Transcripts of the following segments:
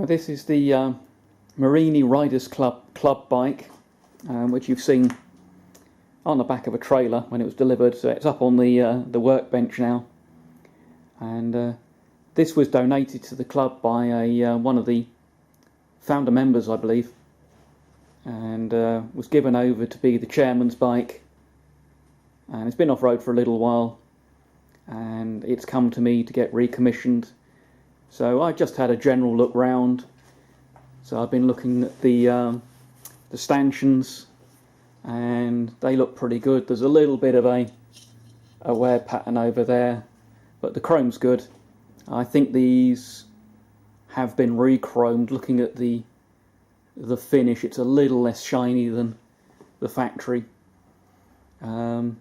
This is the Morini Riders Club bike, which you've seen on the back of a trailer when it was delivered. So it's up on the workbench now, and this was donated to the club by one of the founder members, I believe, and was given over to be the chairman's bike. And it's been off road for a little while, and it's come to me to get recommissioned. So I just had a general look round. So I've been looking at the stanchions, and they look pretty good. There's a little bit of a wear pattern over there, but the chrome's good. I think these have been re-chromed. Looking at the finish, it's a little less shiny than the factory, but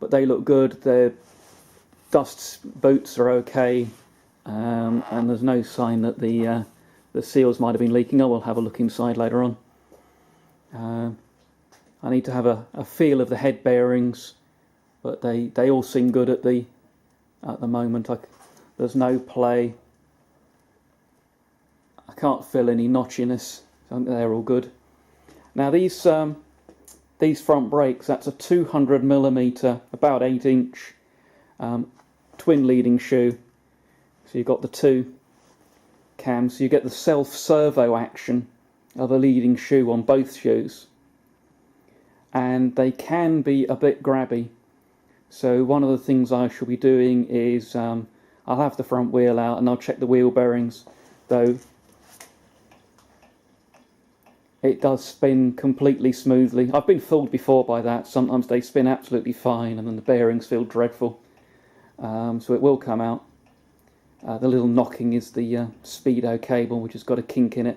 they look good. Their dust boots are okay, and there's no sign that the seals might have been leaking. I will have a look inside later on. I need to have a feel of the head bearings, but they all seem good at the moment. There's no play. I can't feel any notchiness. I think they're all good. Now these front brakes, that's a 200mm, about 8-inch twin leading shoe. So you've got the two cams, so you get the self-servo action of a leading shoe on both shoes, and they can be a bit grabby. So one of the things I shall be doing is I'll have the front wheel out and I'll check the wheel bearings, though it does spin completely smoothly. I've been fooled before by that. Sometimes they spin absolutely fine and then the bearings feel dreadful. So it will come out. The little knocking is the speedo cable, which has got a kink in it.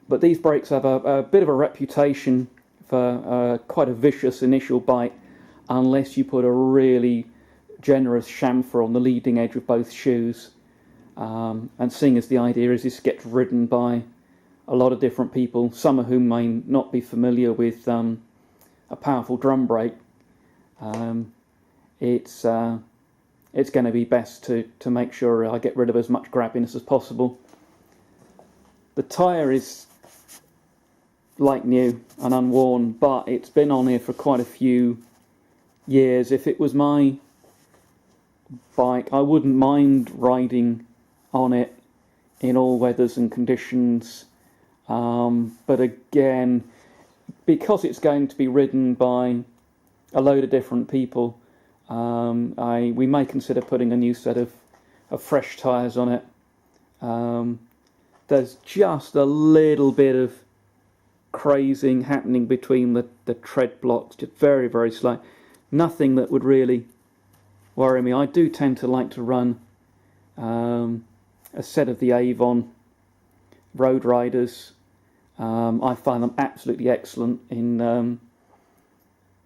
But these brakes have a bit of a reputation for quite a vicious initial bite, unless you put a really generous chamfer on the leading edge of both shoes. And seeing as the idea is this gets ridden by a lot of different people, some of whom may not be familiar with a powerful drum brake, it's going to be best to make sure I get rid of as much grabbiness as possible. The tyre is like new and unworn, but it's been on here for quite a few years. If it was my bike, I wouldn't mind riding on it in all weathers and conditions, but again, because it's going to be ridden by a load of different people, we may consider putting a new set of fresh tyres on it. There's just a little bit of crazing happening between the tread blocks, just very, very slight. Nothing that would really worry me. I do tend to like to run a set of the Avon Road Riders. I find them absolutely excellent in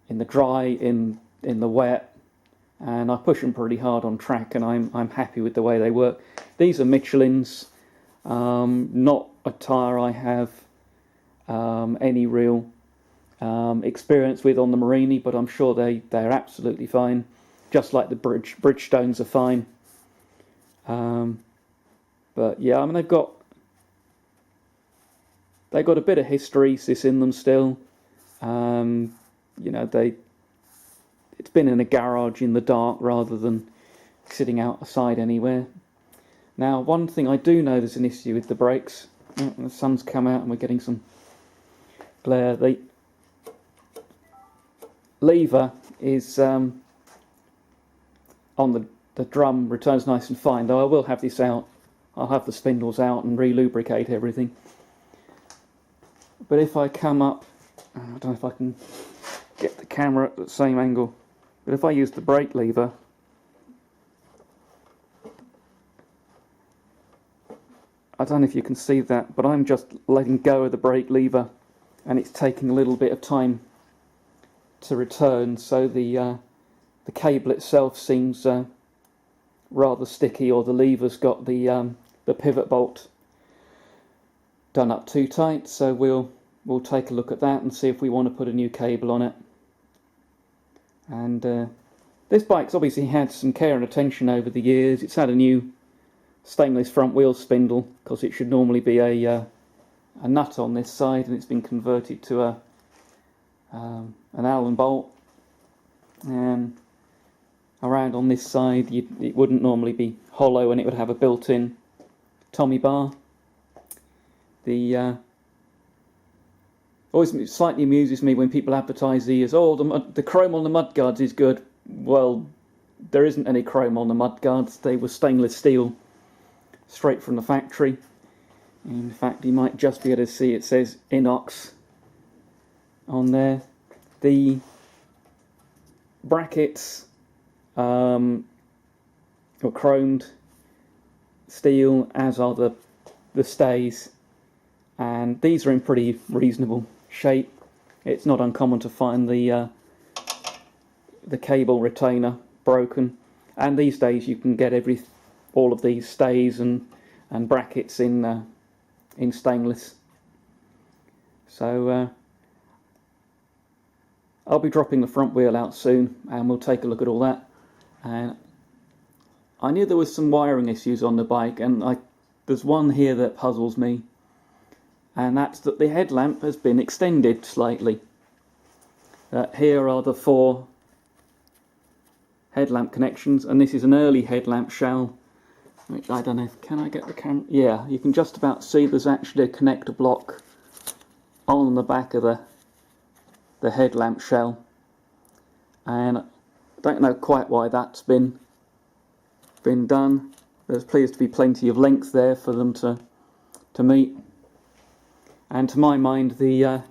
the dry, in the wet, and I push them pretty hard on track, and I'm happy with the way they work. These are Michelin's, not a tyre I have any real experience with on the Morini, but I'm sure they're absolutely fine, just like the Bridgestones are fine. But yeah, I mean, they've got a bit of hysteresis in them still. You know, it's been in a garage in the dark rather than sitting outside anywhere. Now, one thing I do know there's an issue with the brakes. The sun's come out and we're getting some glare. The lever is on the drum, returns nice and fine, though I will have this out. I'll have the spindles out and re-lubricate everything. But if I come up, I don't know if I can get the camera at the same angle, but if I use the brake lever, I don't know if you can see that, but I'm just letting go of the brake lever and it's taking a little bit of time to return, so the cable itself seems rather sticky, or the lever's got the pivot bolt done up too tight. So we'll take a look at that and see if we want to put a new cable on it. And this bike's obviously had some care and attention over the years. It's had a new stainless front wheel spindle, because it should normally be a nut on this side, and it's been converted to an Allen bolt. And around on this side, it wouldn't normally be hollow, and it would have a built-in Tommy bar. Always slightly amuses me when people advertise these, oh, the chrome on the mudguards is good. Well, there isn't any chrome on the mudguards. They were stainless steel, straight from the factory. In fact, you might just be able to see it says inox on there. The brackets are chromed steel, as are the stays, and these are in pretty reasonable shape. It's not uncommon to find the cable retainer broken, and these days you can get all of these stays and brackets in stainless. So I'll be dropping the front wheel out soon, and we'll take a look at all that. And I knew there was some wiring issues on the bike, and there's one here that puzzles me, and that's that the headlamp has been extended slightly. Here are the 4 headlamp connections, and this is an early headlamp shell, which I don't know, can I get the camera? Yeah, you can just about see there's actually a connector block on the back of the headlamp shell, and I don't know quite why that's been done. There appears to be plenty of length there for them to meet, and to my mind the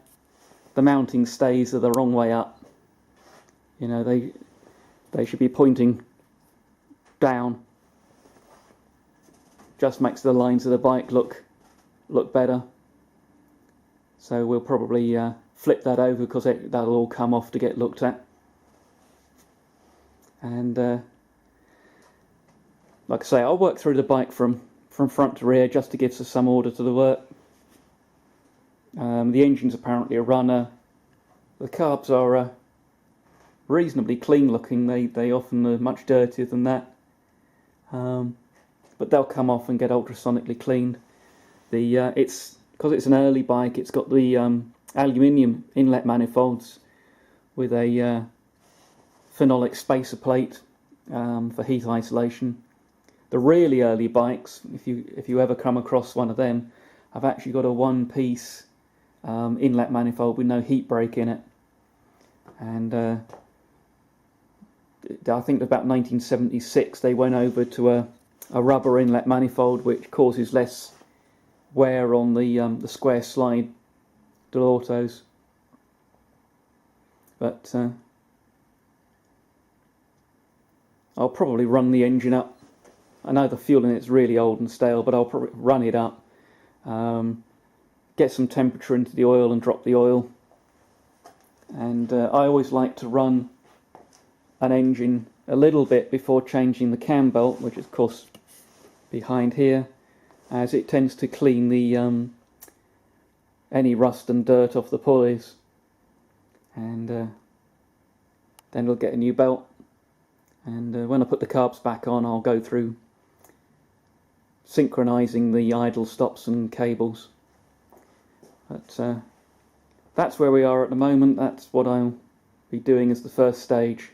mounting stays are the wrong way up. You know, they should be pointing down. Just makes the lines of the bike look better. So we'll probably flip that over, because that'll all come off to get looked at. And like I say, I'll work through the bike from front to rear just to give us some order to the work. The engine's apparently a runner. The carbs are reasonably clean looking. They often are much dirtier than that. But they'll come off and get ultrasonically cleaned. Because it's an early bike, it's got the aluminium inlet manifolds with a phenolic spacer plate for heat isolation. The really early bikes, if you ever come across one of them, I've actually got a one-piece inlet manifold with no heat break in it. And I think about 1976 they went over to a rubber inlet manifold, which causes less wear on the square slide Delautos. But I'll probably run the engine up. I know the fuel in it's really old and stale, but I'll probably run it up, get some temperature into the oil and drop the oil. And I always like to run an engine a little bit before changing the cam belt, which is of course behind here, as it tends to clean the any rust and dirt off the pulleys. And then we'll get a new belt, and when I put the carbs back on, I'll go through synchronizing the idle stops and cables. But that's where we are at the moment. That's what I'll be doing as the first stage.